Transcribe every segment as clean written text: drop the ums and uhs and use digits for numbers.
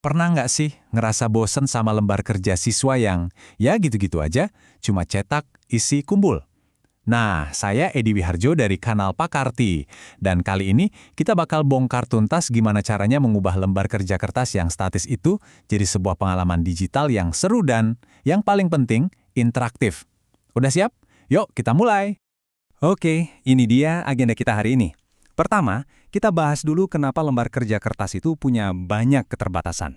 Pernah nggak sih ngerasa bosen sama lembar kerja siswa yang ya gitu-gitu aja, cuma cetak, isi, kumpul? Nah, saya Edi Wiharjo dari kanal Pakarti. Dan kali ini kita bakal bongkar tuntas gimana caranya mengubah lembar kerja kertas yang statis itu jadi sebuah pengalaman digital yang seru dan, yang paling penting, interaktif. Udah siap? Yuk kita mulai! Oke, ini dia agenda kita hari ini. Pertama, kita bahas dulu kenapa lembar kerja kertas itu punya banyak keterbatasan.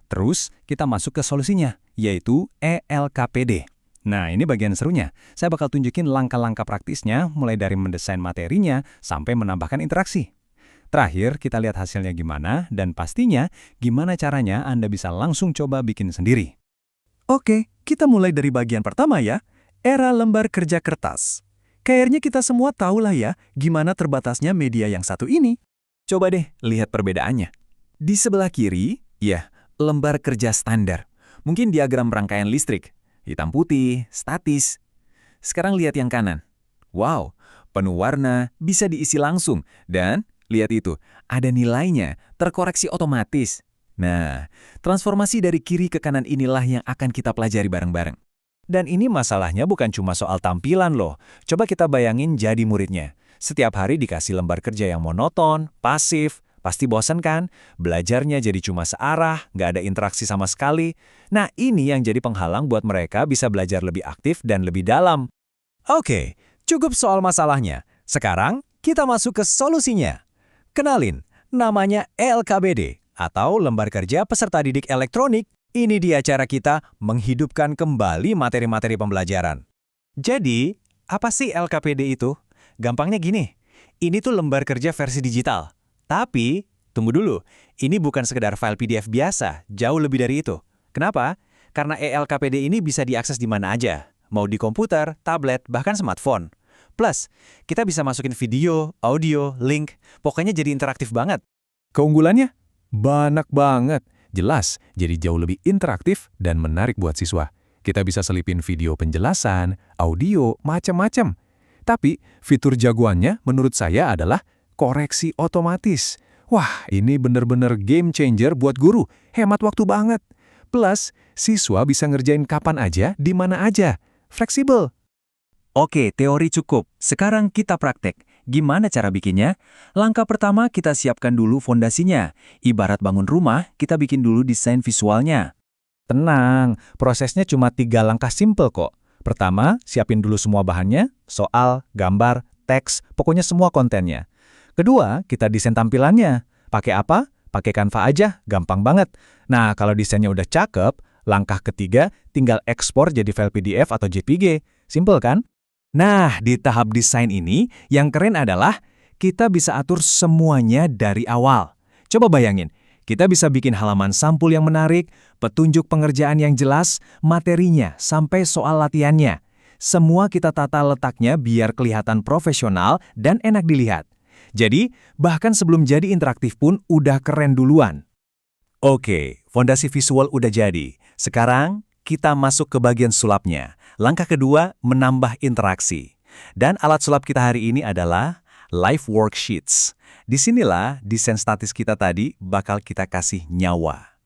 Terus, kita masuk ke solusinya, yaitu ELKPD. Nah, ini bagian serunya. Saya bakal tunjukin langkah-langkah praktisnya, mulai dari mendesain materinya sampai menambahkan interaksi. Terakhir, kita lihat hasilnya gimana, dan pastinya gimana caranya Anda bisa langsung coba bikin sendiri. Oke, kita mulai dari bagian pertama ya, era lembar kerja kertas. Kayaknya kita semua tahu lah ya, gimana terbatasnya media yang satu ini. Coba deh, lihat perbedaannya. Di sebelah kiri, ya, lembar kerja standar. Mungkin diagram rangkaian listrik. Hitam putih, statis. Sekarang lihat yang kanan. Wow, penuh warna, bisa diisi langsung. Dan, lihat itu, ada nilainya, terkoreksi otomatis. Nah, transformasi dari kiri ke kanan inilah yang akan kita pelajari bareng-bareng. Dan ini masalahnya bukan cuma soal tampilan loh. Coba kita bayangin jadi muridnya. Setiap hari dikasih lembar kerja yang monoton, pasif, pasti bosan kan? Belajarnya jadi cuma searah, nggak ada interaksi sama sekali. Nah, ini yang jadi penghalang buat mereka bisa belajar lebih aktif dan lebih dalam. Oke, cukup soal masalahnya. Sekarang kita masuk ke solusinya. Kenalin, namanya ELKBD atau Lembar Kerja Peserta Didik Elektronik. Ini dia cara kita menghidupkan kembali materi-materi pembelajaran. Jadi, apa sih LKPD itu? Gampangnya gini, ini tuh lembar kerja versi digital. Tapi, tunggu dulu, ini bukan sekedar file PDF biasa, jauh lebih dari itu. Kenapa? Karena ELKPD ini bisa diakses di mana aja, mau di komputer, tablet, bahkan smartphone. Plus, kita bisa masukin video, audio, link, pokoknya jadi interaktif banget. Keunggulannya? Banyak banget. Jelas, jadi jauh lebih interaktif dan menarik buat siswa. Kita bisa selipin video penjelasan, audio, macam-macam. Tapi, fitur jagoannya menurut saya adalah koreksi otomatis. Wah, ini bener-bener game changer buat guru, hemat waktu banget. Plus, siswa bisa ngerjain kapan aja, di mana aja. Fleksibel. Oke, teori cukup. Sekarang kita praktek. Gimana cara bikinnya? Langkah pertama kita siapkan dulu fondasinya. Ibarat bangun rumah, kita bikin dulu desain visualnya. Tenang, prosesnya cuma 3 langkah simple kok. Pertama, siapin dulu semua bahannya, soal, gambar, teks, pokoknya semua kontennya. Kedua, kita desain tampilannya. Pakai apa? Pakai Canva aja, gampang banget. Nah, kalau desainnya udah cakep, langkah ketiga tinggal ekspor jadi file PDF atau JPG. Simple kan? Nah, di tahap desain ini, yang keren adalah kita bisa atur semuanya dari awal. Coba bayangin, kita bisa bikin halaman sampul yang menarik, petunjuk pengerjaan yang jelas, materinya, sampai soal latihannya. Semua kita tata letaknya biar kelihatan profesional dan enak dilihat. Jadi, bahkan sebelum jadi interaktif pun udah keren duluan. Oke, fondasi visual udah jadi. Sekarang, kita masuk ke bagian sulapnya. Langkah kedua, menambah interaksi. Dan alat sulap kita hari ini adalah Live Worksheets. Disinilah desain statis kita tadi bakal kita kasih nyawa.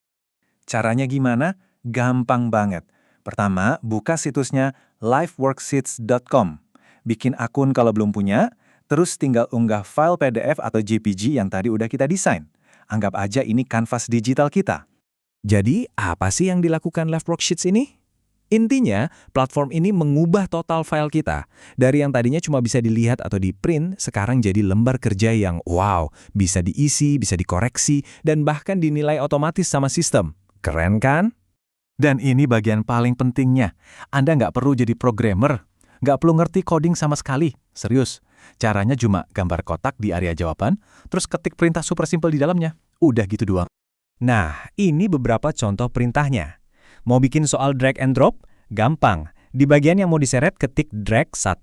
Caranya gimana? Gampang banget. Pertama, buka situsnya liveworksheets.com. Bikin akun kalau belum punya, terus tinggal unggah file PDF atau JPG yang tadi udah kita desain. Anggap aja ini kanvas digital kita. Jadi, apa sih yang dilakukan Live Worksheets ini? Intinya, platform ini mengubah total file kita. Dari yang tadinya cuma bisa dilihat atau di-print, sekarang jadi lembar kerja yang wow, bisa diisi, bisa dikoreksi, dan bahkan dinilai otomatis sama sistem. Keren kan? Dan ini bagian paling pentingnya. Anda nggak perlu jadi programmer, nggak perlu ngerti coding sama sekali. Serius, caranya cuma gambar kotak di area jawaban, terus ketik perintah super simple di dalamnya. Udah gitu doang. Nah, ini beberapa contoh perintahnya. Mau bikin soal drag and drop? Gampang. Di bagian yang mau diseret, ketik drag 1,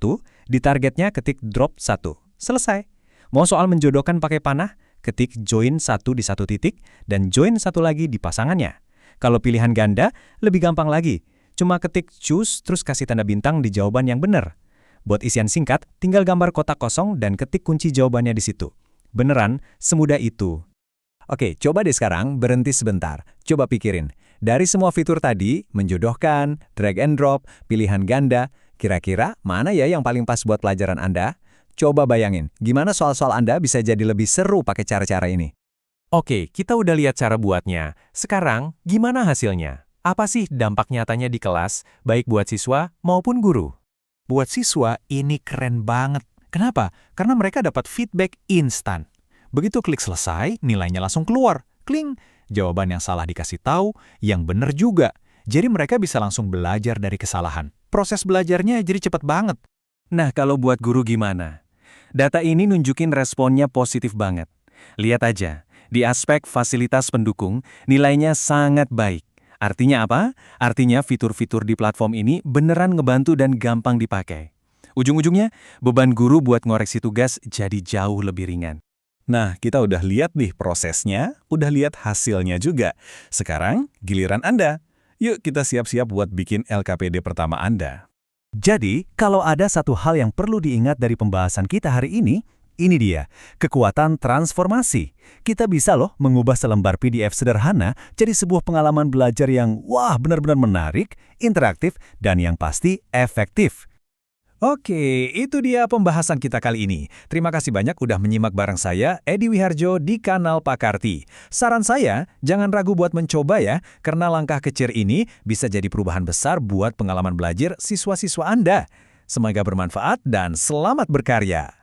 di targetnya ketik drop 1. Selesai. Mau soal menjodohkan pakai panah? Ketik join 1 di satu titik, dan join 1 lagi di pasangannya. Kalau pilihan ganda, lebih gampang lagi. Cuma ketik choose, terus kasih tanda bintang di jawaban yang benar. Buat isian singkat, tinggal gambar kotak kosong dan ketik kunci jawabannya di situ. Beneran, semudah itu. Oke, coba deh sekarang berhenti sebentar. Coba pikirin. Dari semua fitur tadi, menjodohkan, drag and drop, pilihan ganda, kira-kira mana ya yang paling pas buat pelajaran Anda? Coba bayangin, gimana soal-soal Anda bisa jadi lebih seru pakai cara-cara ini? Oke, kita udah lihat cara buatnya. Sekarang, gimana hasilnya? Apa sih dampak nyatanya di kelas, baik buat siswa maupun guru? Buat siswa, ini keren banget. Kenapa? Karena mereka dapat feedback instan. Begitu klik selesai, nilainya langsung keluar. Kling, jawaban yang salah dikasih tahu, yang benar juga. Jadi mereka bisa langsung belajar dari kesalahan. Proses belajarnya jadi cepat banget. Nah, kalau buat guru gimana? Data ini nunjukin responnya positif banget. Lihat aja, di aspek fasilitas pendukung, nilainya sangat baik. Artinya apa? Artinya fitur-fitur di platform ini beneran ngebantu dan gampang dipakai. Ujung-ujungnya, beban guru buat ngoreksi tugas jadi jauh lebih ringan. Nah, kita udah lihat nih prosesnya, udah lihat hasilnya juga. Sekarang, giliran Anda. Yuk kita siap-siap buat bikin LKPD pertama Anda. Jadi, kalau ada satu hal yang perlu diingat dari pembahasan kita hari ini dia, kekuatan transformasi. Kita bisa loh mengubah selembar PDF sederhana jadi sebuah pengalaman belajar yang benar-benar menarik, interaktif, dan yang pasti efektif. Oke, itu dia pembahasan kita kali ini. Terima kasih banyak udah menyimak bareng saya, Edi Wiharjo, di kanal Pakarti. Saran saya, jangan ragu buat mencoba ya, karena langkah kecil ini bisa jadi perubahan besar buat pengalaman belajar siswa-siswa Anda. Semoga bermanfaat dan selamat berkarya.